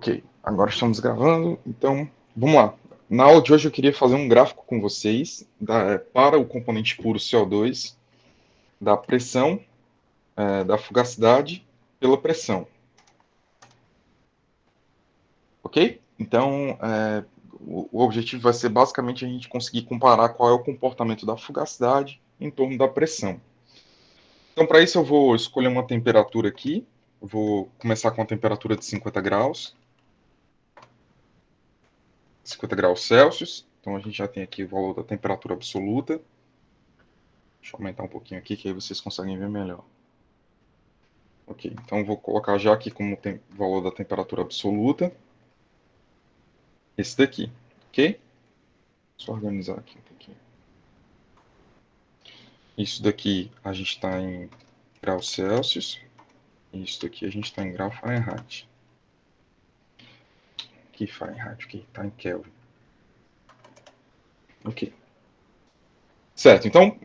Ok, agora estamos gravando, então vamos lá. Na aula de hoje eu queria fazer um gráfico com vocês para o componente puro CO2, da pressão, da fugacidade pela pressão. Ok? Então, o objetivo vai ser basicamente a gente conseguir comparar qual é o comportamento da fugacidade em torno da pressão. Então, para isso eu vou escolher uma temperatura aqui, vou começar com a temperatura de 50 graus. 50 graus Celsius. Então a gente já tem aqui o valor da temperatura absoluta. Deixa eu aumentar um pouquinho aqui, que aí vocês conseguem ver melhor. Ok, então vou colocar já aqui como valor da temperatura absoluta. Esse daqui, ok? Só organizar aqui um pouquinho. Isso daqui a gente está em graus Celsius. E isso daqui a gente está em grau Fahrenheit. Aqui Fahrenheit, ok, está em Kelvin. Ok. Certo, então,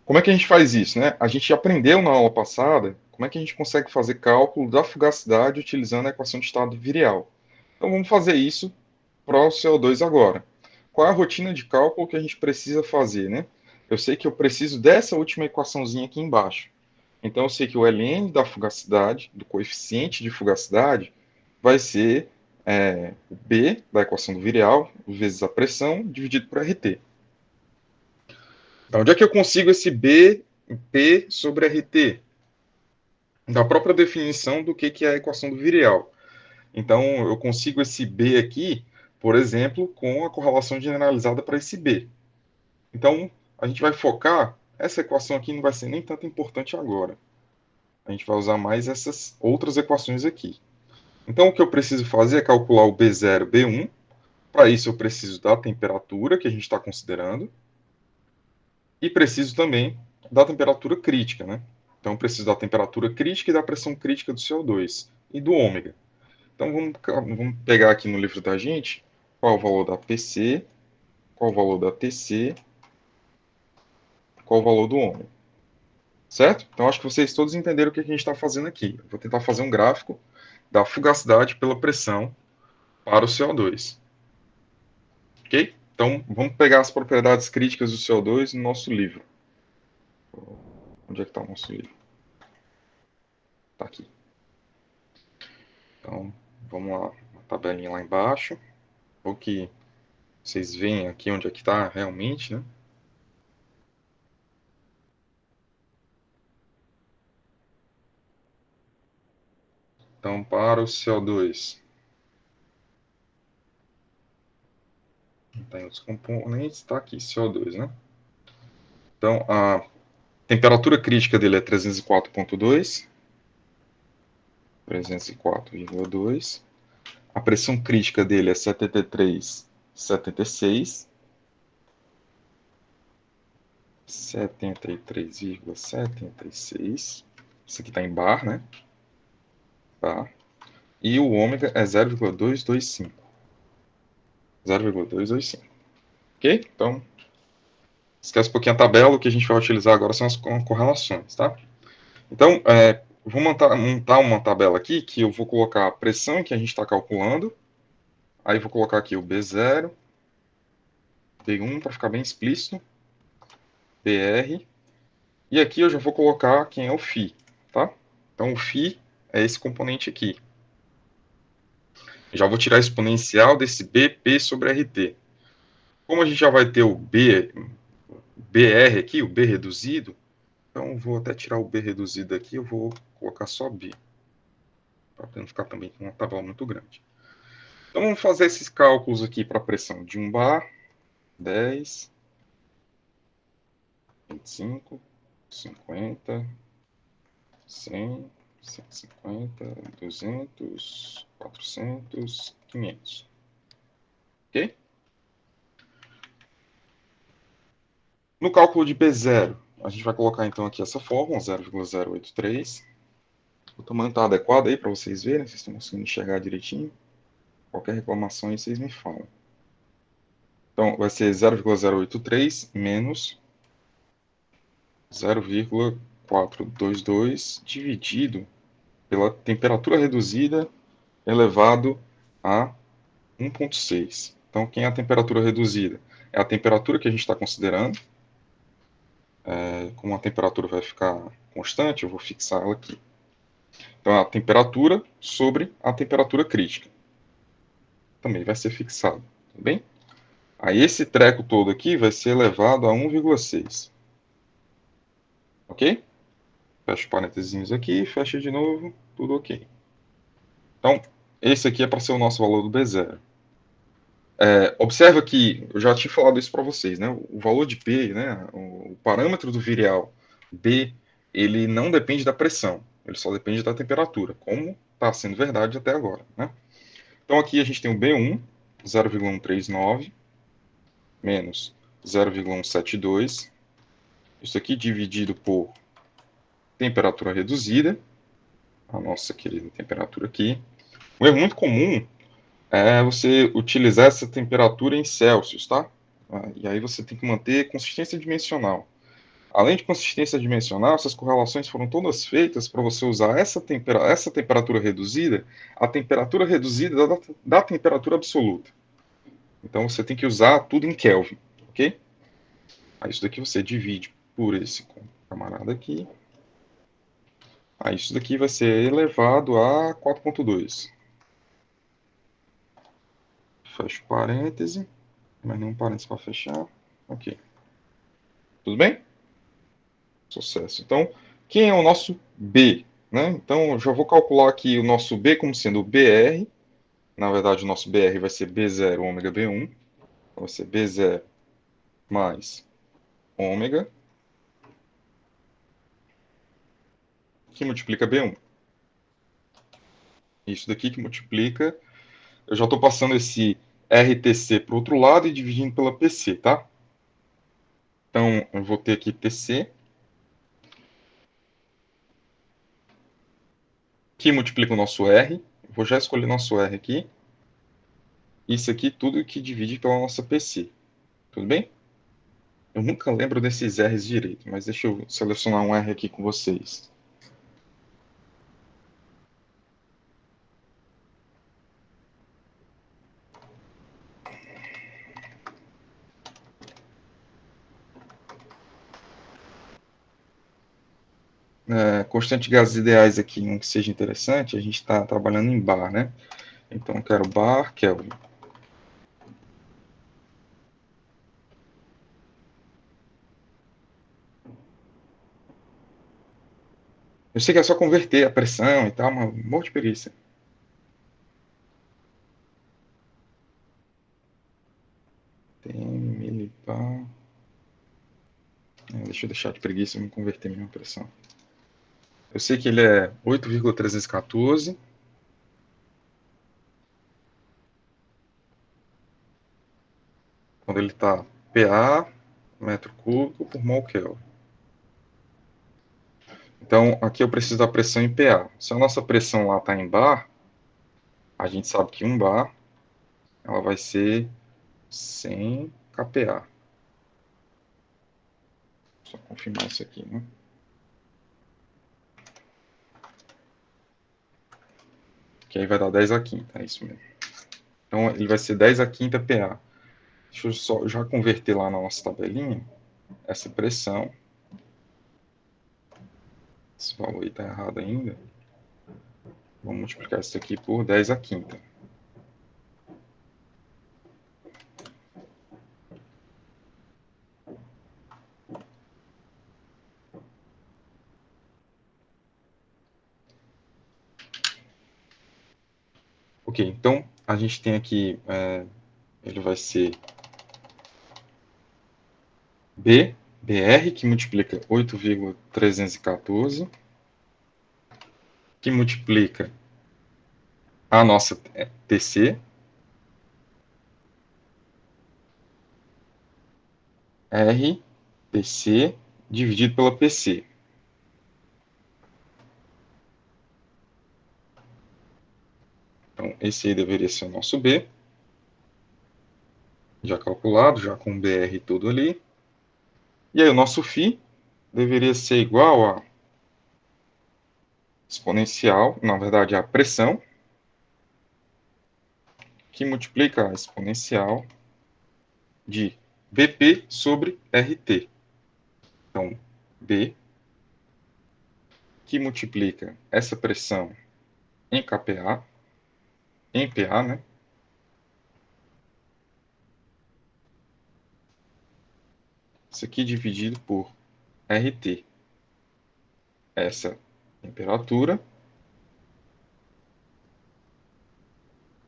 como é que a gente faz isso, né? A gente aprendeu na aula passada como é que a gente consegue fazer cálculo da fugacidade utilizando a equação de estado virial. Então vamos fazer isso para o CO2 agora. Qual é a rotina de cálculo que a gente precisa fazer, né? Eu sei que eu preciso dessa última equaçãozinha aqui embaixo. Então eu sei que o ln da fugacidade, do coeficiente de fugacidade, vai ser o B da equação do virial vezes a pressão dividido por RT. Então, onde é que eu consigo esse B em P sobre RT? Da própria definição do que é a equação do virial. Então, eu consigo esse B aqui, por exemplo, com a correlação generalizada para esse B. Então, a gente vai focar, essa equação aqui não vai ser nem tanto importante agora. A gente vai usar mais essas outras equações aqui. Então, o que eu preciso fazer é calcular o B0, B1. Para isso, eu preciso da temperatura que a gente está considerando. E preciso também da temperatura crítica, né? Então, eu preciso da temperatura crítica e da pressão crítica do CO2 e do ômega. Então, vamos pegar aqui no livro da gente qual o valor da PC, qual o valor da TC, qual o valor do ômega. Certo? Então, acho que vocês todos entenderam o que a gente está fazendo aqui. Eu vou tentar fazer um gráfico da fugacidade pela pressão para o CO2. Ok? Então, vamos pegar as propriedades críticas do CO2 no nosso livro. Onde é que está o nosso livro? Está aqui. Então, vamos lá, uma tabelinha lá embaixo. O que vocês veem aqui onde é que está realmente, né? Então, para o CO2, tem outros componentes, está aqui, CO2, né? Então, a temperatura crítica dele é 304,2. 304,2. A pressão crítica dele é 73,76. 73,76. Isso aqui está em bar, né? Tá. E o ômega é 0,225. 0,225. Ok? Então, esquece um pouquinho a tabela. O que a gente vai utilizar agora são as correlações, tá? Então, vou montar uma tabela aqui que eu vou colocar a pressão que a gente está calculando. Aí vou colocar aqui o B0, B1 para ficar bem explícito, BR. E aqui eu já vou colocar quem é o φ, tá? Então, o φ é esse componente aqui. Já vou tirar a exponencial desse BP sobre RT. Como a gente já vai ter o BR aqui, o B reduzido, então vou até tirar o B reduzido aqui, eu vou colocar só B, para não ficar também com uma tabela muito grande. Então vamos fazer esses cálculos aqui para a pressão de 1 bar, 10, 25, 50, 100, 150, 200, 400, 500. Ok? No cálculo de B0, a gente vai colocar então aqui essa fórmula, 0,083. O tamanho está adequado aí para vocês verem, vocês estão conseguindo enxergar direitinho. Qualquer reclamação aí vocês me falam. Então, vai ser 0,083 menos 0,422 dividido pela temperatura reduzida elevado a 1,6. Então, quem é a temperatura reduzida? É a temperatura que a gente está considerando. Como a temperatura vai ficar constante, eu vou fixar ela aqui. Então, a temperatura sobre a temperatura crítica. Também vai ser fixado, tudo bem? Aí esse treco todo aqui vai ser elevado a 1,6. Ok? Fecha os parênteses aqui, fecha de novo, tudo ok. Então, esse aqui é para ser o nosso valor do B0. Observa que, eu já tinha falado isso para vocês, né? O valor de P, né? O parâmetro do virial B, ele não depende da pressão, ele só depende da temperatura, como está sendo verdade até agora, né? Então aqui a gente tem o B1, 0,139, menos 0,172, isso aqui dividido por temperatura reduzida, a nossa querida temperatura aqui. Um erro muito comum é você utilizar essa temperatura em Celsius, tá? E aí você tem que manter consistência dimensional. Além de consistência dimensional, essas correlações foram todas feitas para você usar essa temperatura reduzida, a temperatura reduzida da temperatura absoluta. Então você tem que usar tudo em Kelvin, ok? Aí isso daqui você divide por esse camarada aqui. Aí isso daqui vai ser elevado a 4,2. Fecha o parêntese, mais nenhum parêntese para fechar. Ok. Tudo bem? Sucesso. Então, quem é o nosso B? Né? Então, eu já vou calcular aqui o nosso B como sendo o BR. Na verdade, o nosso BR vai ser B0 ômega B1. Então, vai ser B0 mais ômega, que multiplica B1. Isso daqui que multiplica. Eu já estou passando esse RTC para o outro lado e dividindo pela PC, tá? Então, eu vou ter aqui TC, que multiplica o nosso R. Vou já escolher nosso R aqui. Isso aqui tudo que divide pela nossa PC. Tudo bem? Eu nunca lembro desses R's direito, mas deixa eu selecionar um R aqui com vocês. Constante de gases ideais aqui, um que seja interessante, a gente está trabalhando em bar, né? Então eu quero bar Kelvin. Eu sei que é só converter a pressão e tal, mas um monte de preguiça. Tem milibar. Deixa eu deixar de preguiça e me converter minha pressão. Eu sei que ele é 8,314. Quando ele está PA, metro cúbico por mol Kelvin. Então, aqui eu preciso da pressão em PA. Se a nossa pressão lá está em bar, a gente sabe que 1 bar ela vai ser 100 kPa. Só confirmar isso aqui, né? Que aí vai dar 10 a quinta, é isso mesmo. Então, ele vai ser 10 a quinta PA. Deixa eu só já converter lá na nossa tabelinha essa pressão. Esse valor aí está errado ainda. Vamos multiplicar isso aqui por 10 a quinta. Ok, então a gente tem aqui, ele vai ser BR, que multiplica 8,314, que multiplica a nossa TC, R, TC, dividido pela PC. Então, esse aí deveria ser o nosso B, já calculado, já com BR tudo ali. E aí o nosso φ deveria ser igual a exponencial, na verdade a pressão, que multiplica a exponencial de BP sobre RT. Então, B, que multiplica essa pressão em kPa, em PA, né? Isso aqui dividido por RT. Essa temperatura,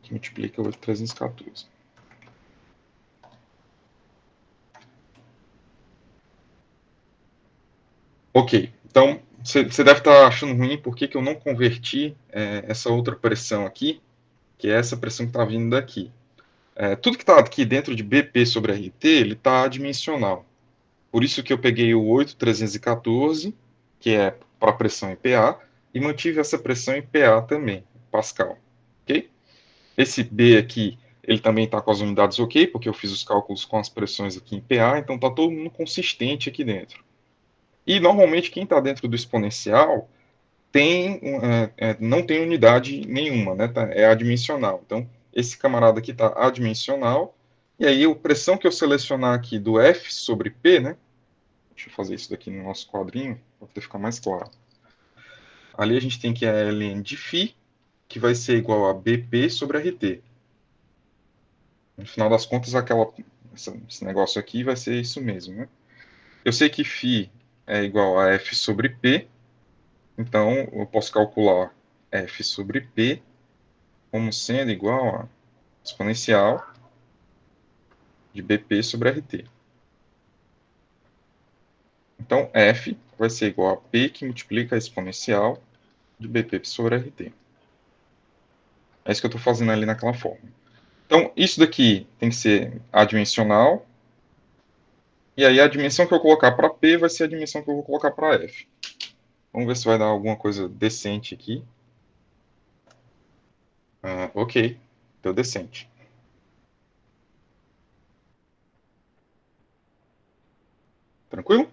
que multiplica 8.314. Ok, então você deve estar achando ruim porque eu não converti essa outra pressão aqui, que é essa pressão que está vindo daqui. Tudo que está aqui dentro de BP sobre RT, ele está adimensional. Por isso que eu peguei o 8.314, que é para pressão em PA, e mantive essa pressão em PA também, Pascal. Ok? Esse B aqui, ele também está com as unidades ok, porque eu fiz os cálculos com as pressões aqui em PA, então está todo mundo consistente aqui dentro. E normalmente quem está dentro do exponencial não tem unidade nenhuma, né? É adimensional. Então, esse camarada aqui está adimensional, e aí a pressão que eu selecionar aqui do F sobre P, né? Deixa eu fazer isso daqui no nosso quadrinho, para poder ficar mais claro. Ali a gente tem que a ln de φ, que vai ser igual a BP sobre RT. No final das contas, esse negócio aqui vai ser isso mesmo, né? Eu sei que φ é igual a F sobre P, então eu posso calcular F sobre P como sendo igual a exponencial de BP sobre RT. Então, F vai ser igual a P que multiplica a exponencial de BP sobre RT. É isso que eu estou fazendo ali naquela forma. Então, isso daqui tem que ser adimensional, e aí a dimensão que eu colocar para P vai ser a dimensão que eu vou colocar para F. Vamos ver se vai dar alguma coisa decente aqui. Ok, deu decente. Tranquilo?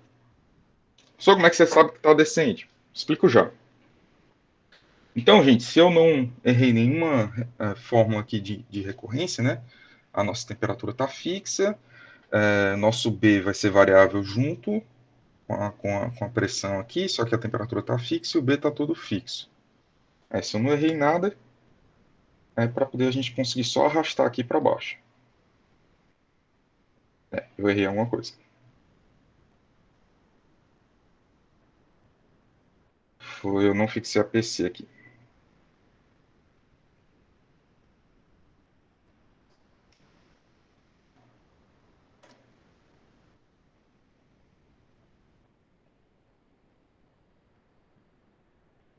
Só como é que você sabe que está decente? Explico já. Então, gente, se eu não errei nenhuma fórmula aqui de recorrência, né? A nossa temperatura está fixa, nosso B vai ser variável junto com a pressão aqui, só que a temperatura está fixa e o B está todo fixo. Se eu não errei nada, é para poder a gente conseguir só arrastar aqui para baixo. Eu errei alguma coisa. Eu não fixei a PC aqui.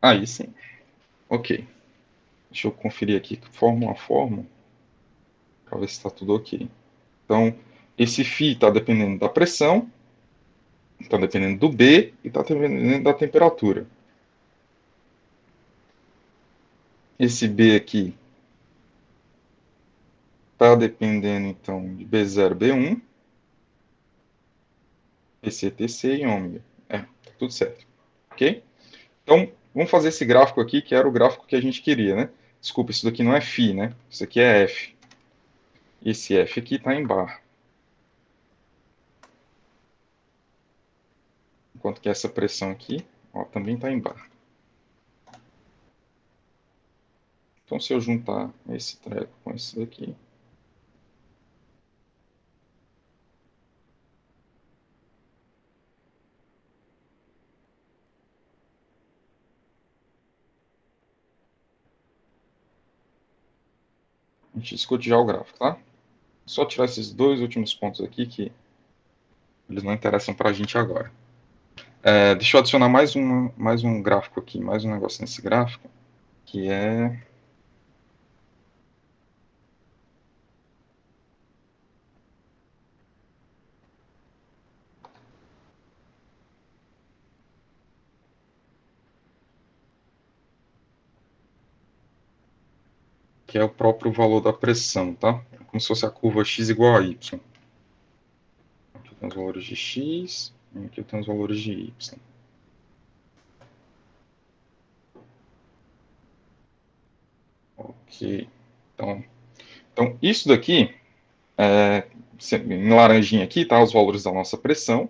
Aí sim. Ok. Deixa eu conferir aqui fórmula a fórmula, para ver se está tudo ok. Então, esse φ está dependendo da pressão, está dependendo do B e está dependendo da temperatura. Esse B aqui está dependendo, então, de B0, B1, PC, TC e ômega. Tá tudo certo. Ok? Então, vamos fazer esse gráfico aqui, que era o gráfico que a gente queria, né? Desculpa, isso daqui não é φ, né? Isso aqui é F. Esse F aqui está em bar. Enquanto que essa pressão aqui, ó, também está em bar. Então, se eu juntar esse treco com esse daqui, a gente discute já o gráfico, tá? Só tirar esses dois últimos pontos aqui que eles não interessam para a gente agora. Deixa eu adicionar mais um gráfico aqui, mais um negócio nesse gráfico, que é o próprio valor da pressão, tá? É como se fosse a curva x igual a y. Aqui tem os valores de x, e aqui tem os valores de y. Ok. Então, Então, isso daqui, em laranjinha aqui, tá os valores da nossa pressão.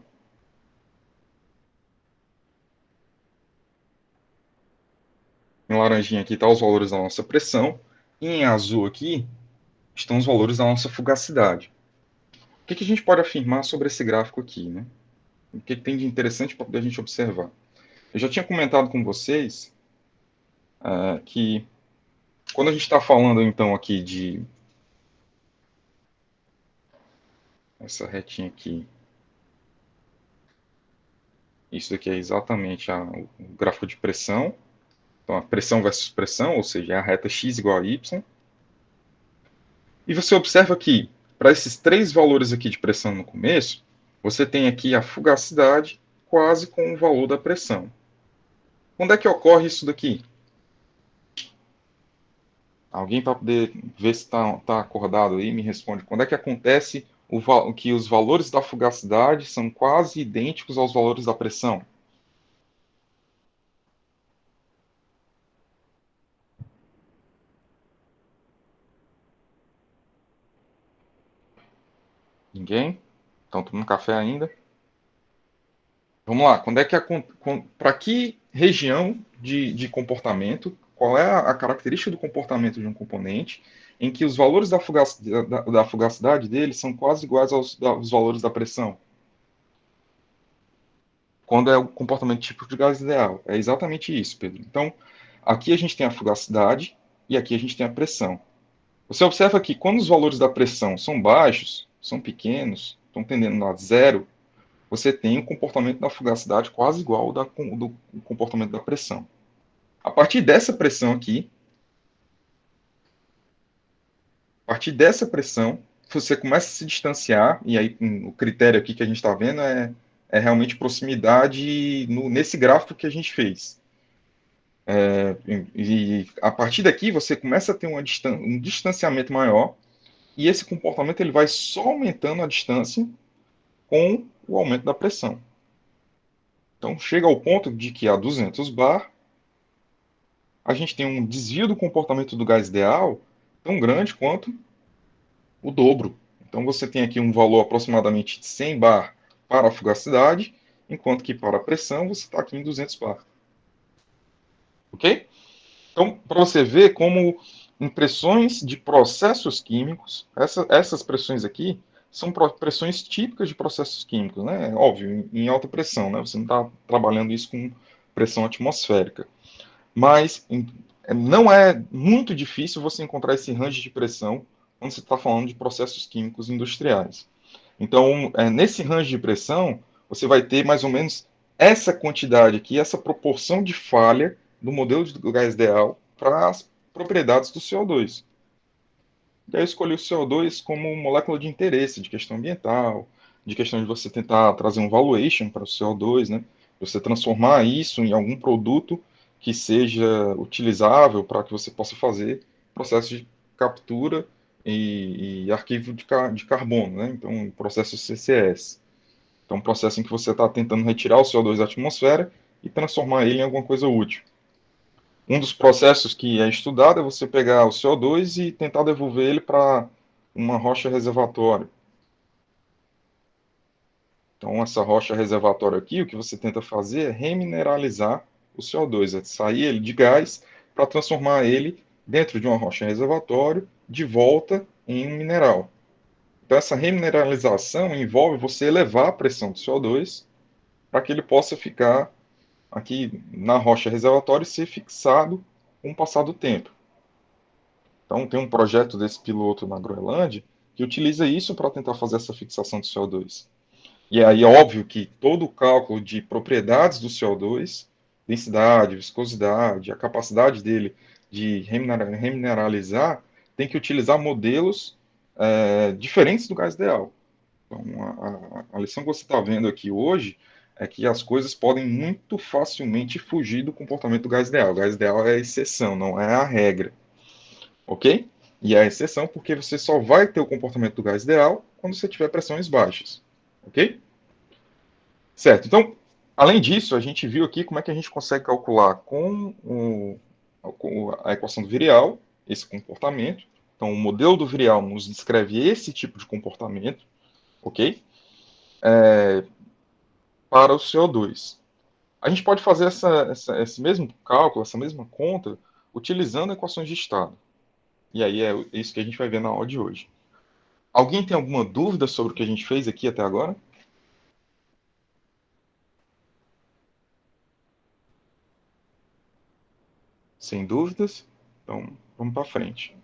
Em laranjinha aqui está os valores da nossa pressão. E em azul aqui estão os valores da nossa fugacidade. O que a gente pode afirmar sobre esse gráfico aqui, né? O que tem de interessante para poder a gente observar? Eu já tinha comentado com vocês que quando a gente está falando então aqui de essa retinha aqui, isso daqui é exatamente o gráfico de pressão. Então, a pressão versus pressão, ou seja, é a reta x igual a y. E você observa que, para esses três valores aqui de pressão no começo, você tem aqui a fugacidade quase com o valor da pressão. Quando é que ocorre isso daqui? Alguém para poder ver se está acordado aí, me responde. Quando é que acontece que os valores da fugacidade são quase idênticos aos valores da pressão? Ninguém? Estão tomando café ainda? Vamos lá. Para que região de comportamento, qual é a característica do comportamento de um componente em que os valores da fugacidade dele são quase iguais aos valores da pressão? Quando é o comportamento típico de gás ideal. É exatamente isso, Pedro. Então, aqui a gente tem a fugacidade e aqui a gente tem a pressão. Você observa que quando os valores da pressão são baixos, são pequenos, estão tendendo a zero, você tem o comportamento da fugacidade quase igual do comportamento da pressão. A partir dessa pressão aqui, a partir dessa pressão, você começa a se distanciar, e aí o critério aqui que a gente está vendo é realmente proximidade nesse gráfico que a gente fez. E a partir daqui você começa a ter um distanciamento maior, e esse comportamento ele vai só aumentando a distância com o aumento da pressão. Então chega ao ponto de que a 200 bar a gente tem um desvio do comportamento do gás ideal tão grande quanto o dobro. Então você tem aqui um valor aproximadamente de 100 bar para a fugacidade, enquanto que para a pressão você está aqui em 200 bar. Ok? Então, para você ver como impressões de processos químicos, essas pressões aqui são pressões típicas de processos químicos, né? Óbvio, em alta pressão, né? Você não está trabalhando isso com pressão atmosférica. Mas não é muito difícil você encontrar esse range de pressão quando você está falando de processos químicos industriais. Então, nesse range de pressão, você vai ter mais ou menos essa quantidade aqui, essa proporção de falha do modelo de gás ideal para as propriedades do CO2. E aí eu escolhi o CO2 como molécula de interesse, de questão ambiental, de questão de você tentar trazer um valuation para o CO2, né? Você transformar isso em algum produto que seja utilizável para que você possa fazer processo de captura e arquivo de carbono, né? Então, processo CCS. Então, um processo em que você está tentando retirar o CO2 da atmosfera e transformar ele em alguma coisa útil. Um dos processos que é estudado é você pegar o CO2 e tentar devolver ele para uma rocha reservatória. Então, essa rocha reservatória aqui, o que você tenta fazer é remineralizar o CO2, é sair ele de gás para transformar ele dentro de uma rocha reservatório de volta em um mineral. Então, essa remineralização envolve você elevar a pressão do CO2 para que ele possa ficar aqui na rocha reservatória e ser fixado com o passar do tempo. Então, tem um projeto desse piloto na Groenlândia que utiliza isso para tentar fazer essa fixação de CO2. E aí, é óbvio que todo o cálculo de propriedades do CO2, densidade, viscosidade, a capacidade dele de remineralizar, tem que utilizar modelos diferentes do gás ideal. Então, a lição que você está vendo aqui hoje é que as coisas podem muito facilmente fugir do comportamento do gás ideal. O gás ideal é a exceção, não é a regra. Ok? E é a exceção porque você só vai ter o comportamento do gás ideal quando você tiver pressões baixas. Ok? Certo. Então, além disso, a gente viu aqui como é que a gente consegue calcular com a equação do virial esse comportamento. Então, o modelo do virial nos descreve esse tipo de comportamento, ok? Para o CO2. A gente pode fazer esse mesmo cálculo, essa mesma conta, utilizando equações de estado. E aí é isso que a gente vai ver na aula de hoje. Alguém tem alguma dúvida sobre o que a gente fez aqui até agora? Sem dúvidas? Então, vamos para frente.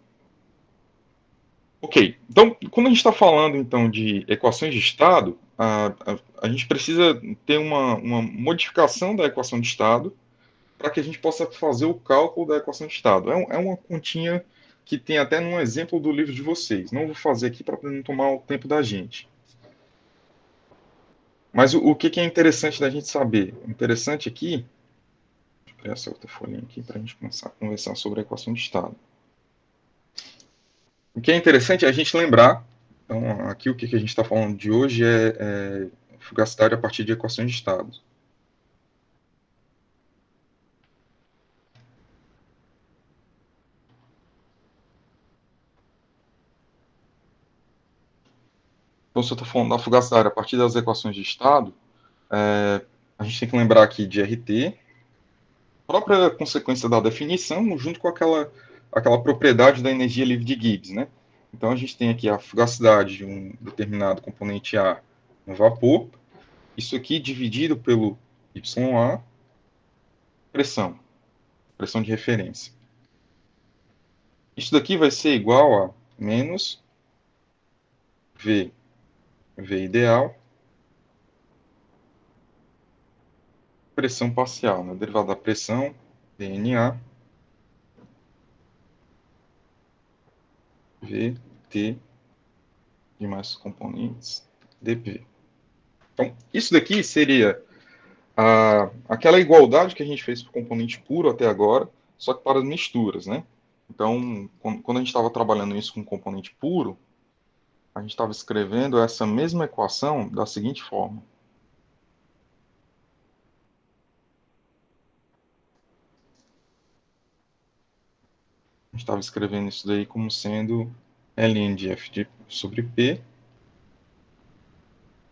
Ok, então, quando a gente está falando então de equações de estado, a gente precisa ter uma modificação da equação de estado para que a gente possa fazer o cálculo da equação de estado. É uma continha que tem até num exemplo do livro de vocês. Não vou fazer aqui para não tomar o tempo da gente. Mas o que é interessante da gente saber? O interessante aqui, deixa eu criar essa outra folhinha aqui para a gente começar a conversar sobre a equação de estado. O que é interessante é a gente lembrar, então aqui o que a gente está falando de hoje é fugacidade a partir de equações de estado. Então, se eu estou falando da fugacidade a partir das equações de estado, a gente tem que lembrar aqui de RT, própria consequência da definição, junto com aquela propriedade da energia livre de Gibbs, né? Então, a gente tem aqui a fugacidade de um determinado componente A no vapor, isso aqui dividido pelo YA, pressão de referência. Isso daqui vai ser igual a menos V ideal, pressão parcial, né? Derivada da pressão, DNA, VT de mais componentes, dP. Então, isso daqui seria aquela igualdade que a gente fez para o componente puro até agora, só que para as misturas, né? Então, quando a gente estava trabalhando isso com componente puro, a gente estava escrevendo essa mesma equação da seguinte forma. A gente estava escrevendo isso daí como sendo ln de f sobre p,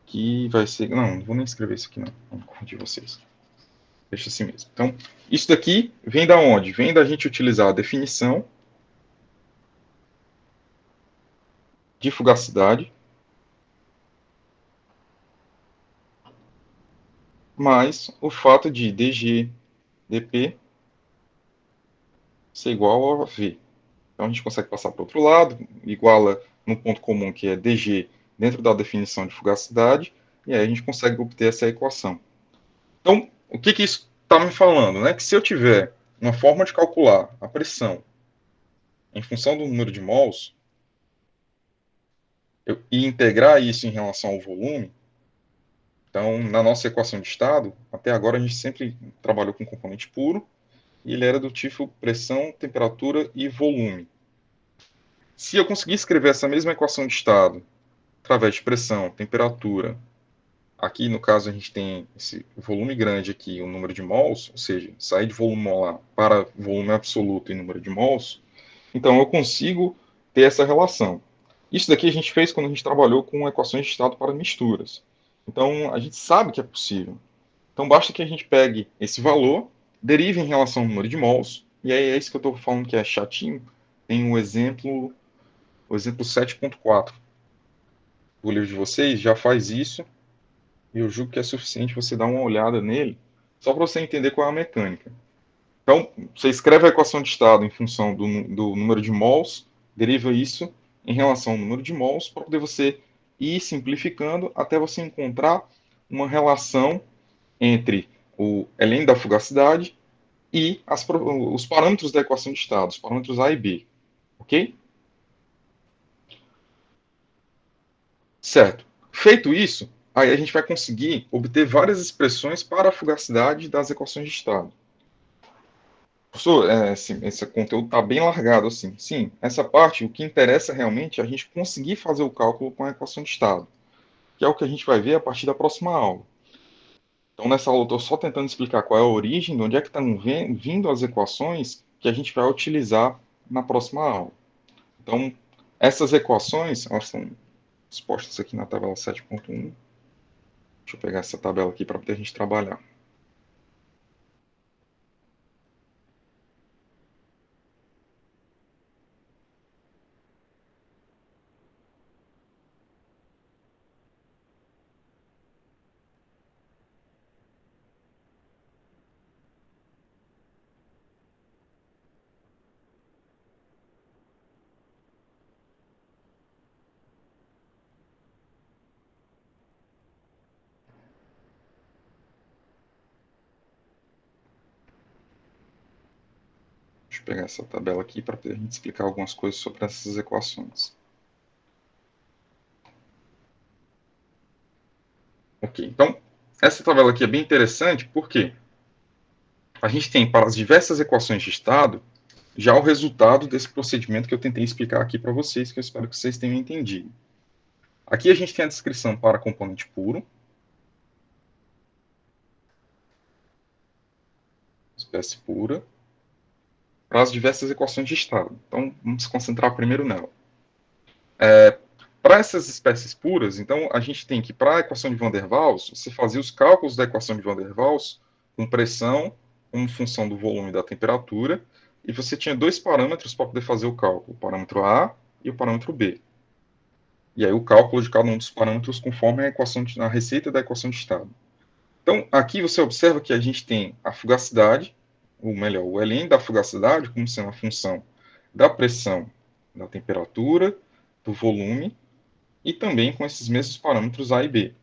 que vai ser... Não vou nem escrever isso aqui não, vou confundir vocês. Deixa assim mesmo. Então, isso daqui vem da onde? Vem da gente utilizar a definição de fugacidade mais o fato de dg dp ser igual a v. Então a gente consegue passar para o outro lado, iguala no ponto comum que é dg dentro da definição de fugacidade, e aí a gente consegue obter essa equação. Então, o que isso está me falando? Né? Que se eu tiver uma forma de calcular a pressão em função do número de mols, e integrar isso em relação ao volume, então, na nossa equação de estado, até agora a gente sempre trabalhou com componente puro, e ele era do tipo pressão, temperatura e volume. Se eu conseguir escrever essa mesma equação de estado através de pressão, temperatura, aqui no caso a gente tem esse volume grande aqui, o número de mols, ou seja, sair de volume molar para volume absoluto em número de mols, então eu consigo ter essa relação. Isso daqui a gente fez quando a gente trabalhou com equações de estado para misturas. Então a gente sabe que é possível. Então basta que a gente pegue esse valor, derive em relação ao número de mols, e aí é isso que eu estou falando que é chatinho. Tem o exemplo 7.4 do livro de vocês, já faz isso, e eu julgo que é suficiente você dar uma olhada nele, só para você entender qual é a mecânica. Então, você escreve a equação de estado em função do número de mols, deriva isso em relação ao número de mols, para poder você ir simplificando até você encontrar uma relação entre o ln da fugacidade e os parâmetros da equação de estado, os parâmetros A e B. Ok? Certo. Feito isso, aí a gente vai conseguir obter várias expressões para a fugacidade das equações de estado. Professor, esse conteúdo está bem largado assim. Sim, essa parte, o que interessa realmente é a gente conseguir fazer o cálculo com a equação de estado, que é o que a gente vai ver a partir da próxima aula. Então, nessa aula, eu estou só tentando explicar qual é a origem, de onde é que estão vindo as equações que a gente vai utilizar na próxima aula. Então, essas equações, elas estão expostas aqui na tabela 7.1. Deixa eu pegar essa tabela aqui para poder a gente trabalhar. Deixa eu pegar essa tabela aqui para poder a gente explicar algumas coisas sobre essas equações. Ok, então, essa tabela aqui é bem interessante porque a gente tem para as diversas equações de estado já o resultado desse procedimento que eu tentei explicar aqui para vocês, que eu espero que vocês tenham entendido. Aqui a gente tem a descrição para componente puro, espécie pura, para as diversas equações de estado. Então, vamos se concentrar primeiro nela. Para essas espécies puras, então, a gente tem que, para a equação de Van der Waals, você fazia os cálculos da equação de Van der Waals com pressão, como função do volume e da temperatura, e você tinha dois parâmetros para poder fazer o cálculo, o parâmetro A e o parâmetro B. E aí o cálculo de cada um dos parâmetros conforme a receita da equação de estado. Então, aqui você observa que a gente tem a fugacidade, ou melhor, o ln da fugacidade como sendo a função da pressão, da temperatura, do volume, e também com esses mesmos parâmetros A e B.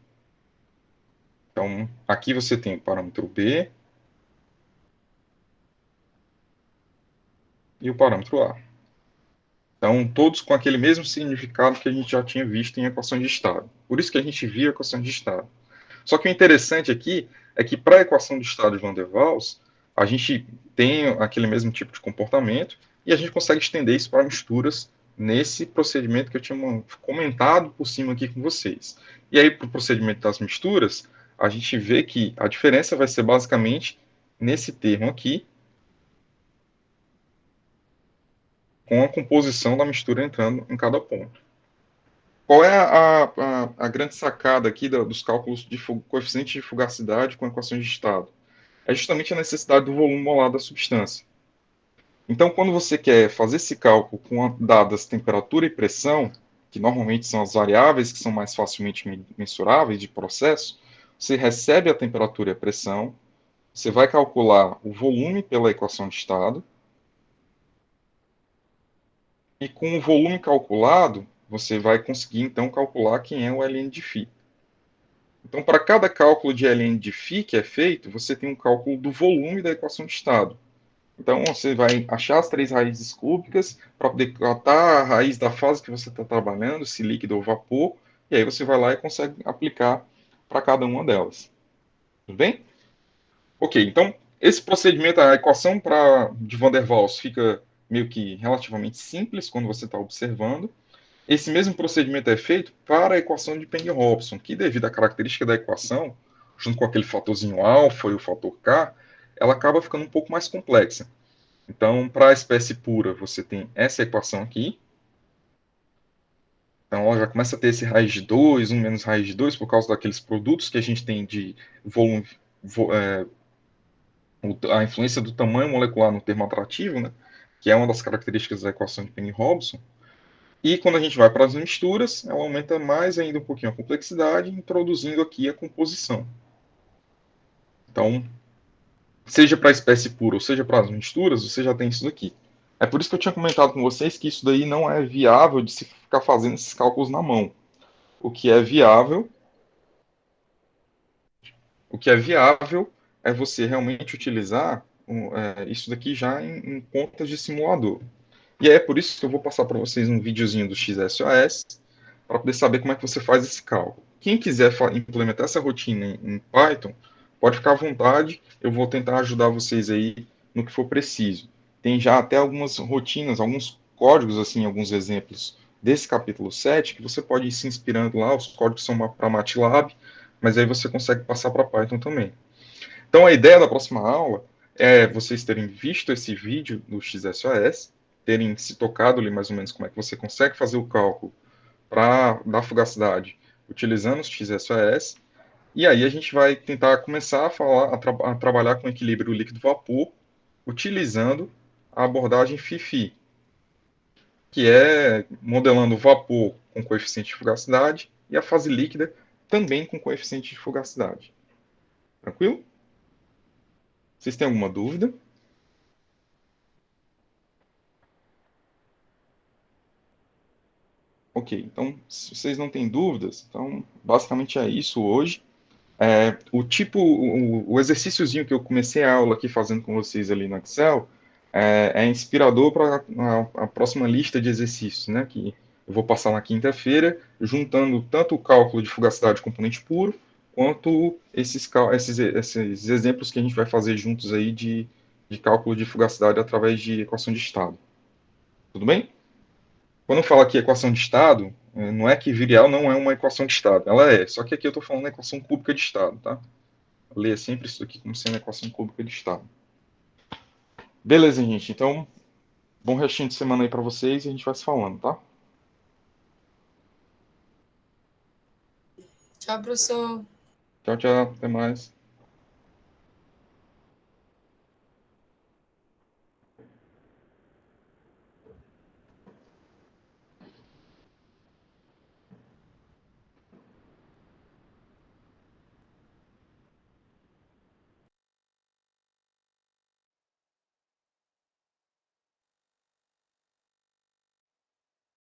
Então, aqui você tem o parâmetro B e o parâmetro A. Então, todos com aquele mesmo significado que a gente já tinha visto em equação de estado. Por isso que a gente via a equação de estado. Só que o interessante aqui é que para a equação de estado de Van der Waals, a gente tem aquele mesmo tipo de comportamento e a gente consegue estender isso para misturas nesse procedimento que eu tinha comentado por cima aqui com vocês. E aí, para o procedimento das misturas, a gente vê que a diferença vai ser basicamente nesse termo aqui, com a composição da mistura entrando em cada ponto. Qual é a grande sacada aqui dos cálculos de coeficiente de fugacidade com equações de estado? É justamente a necessidade do volume molar da substância. Então, quando você quer fazer esse cálculo com dadas temperatura e pressão, que normalmente são as variáveis que são mais facilmente mensuráveis de processo, você recebe a temperatura e a pressão, você vai calcular o volume pela equação de estado, e com o volume calculado, você vai conseguir então calcular quem é o ln de φ. Então, para cada cálculo de ln de φ que é feito, você tem um cálculo do volume da equação de estado. Então, você vai achar as três raízes cúbicas para poder catar a raiz da fase que você está trabalhando, se líquido ou vapor, e aí você vai lá e consegue aplicar para cada uma delas. Tudo bem? Ok, então, esse procedimento, a equação de Van der Waals fica meio que relativamente simples quando você está observando. Esse mesmo procedimento é feito para a equação de Penny-Robson, que devido à característica da equação, junto com aquele fatorzinho alfa e o fator K, ela acaba ficando um pouco mais complexa. Então, para a espécie pura, você tem essa equação aqui. Então, ela já começa a ter esse raiz de 2, 1 menos raiz de 2, por causa daqueles produtos que a gente tem de volume, a influência do tamanho molecular no termo atrativo, né, que é uma das características da equação de Penny-Robson. E quando a gente vai para as misturas, ela aumenta mais ainda um pouquinho a complexidade, introduzindo aqui a composição. Então, seja para a espécie pura ou seja para as misturas, você já tem isso daqui. É por isso que eu tinha comentado com vocês que isso daí não é viável de se ficar fazendo esses cálculos na mão. O que é viável, o que é viável é você realmente utilizar isso daqui já em contas de simulador. E é por isso que eu vou passar para vocês um videozinho do XSOS para poder saber como é que você faz esse cálculo. Quem quiser implementar essa rotina em Python, pode ficar à vontade, eu vou tentar ajudar vocês aí no que for preciso. Tem já até algumas rotinas, alguns códigos, assim, alguns exemplos desse capítulo 7 que você pode ir se inspirando lá, os códigos são para MATLAB, mas aí você consegue passar para Python também. Então, a ideia da próxima aula é vocês terem visto esse vídeo do XSOS, terem se tocado ali mais ou menos como é que você consegue fazer o cálculo da fugacidade utilizando os XSOS. E aí a gente vai tentar começar a trabalhar com equilíbrio líquido-vapor, utilizando a abordagem FIFI, que é modelando o vapor com coeficiente de fugacidade e a fase líquida também com coeficiente de fugacidade. Tranquilo? Vocês têm alguma dúvida? Ok, então, se vocês não têm dúvidas, então, basicamente é isso hoje. O exercíciozinho que eu comecei a aula aqui fazendo com vocês ali no Excel é inspirador para a próxima lista de exercícios, né? Que eu vou passar na quinta-feira, juntando tanto o cálculo de fugacidade de componente puro, quanto esses exemplos que a gente vai fazer juntos aí de cálculo de fugacidade através de equação de estado. Tudo bem? Quando eu falo aqui equação de estado, não é que virial não é uma equação de estado, ela é, só que aqui eu estou falando equação cúbica de estado, tá? Leia sempre isso aqui como sendo equação cúbica de estado. Beleza, gente. Então, bom restinho de semana aí para vocês e a gente vai se falando, tá? Tchau, professor. Tchau, tchau. Até mais.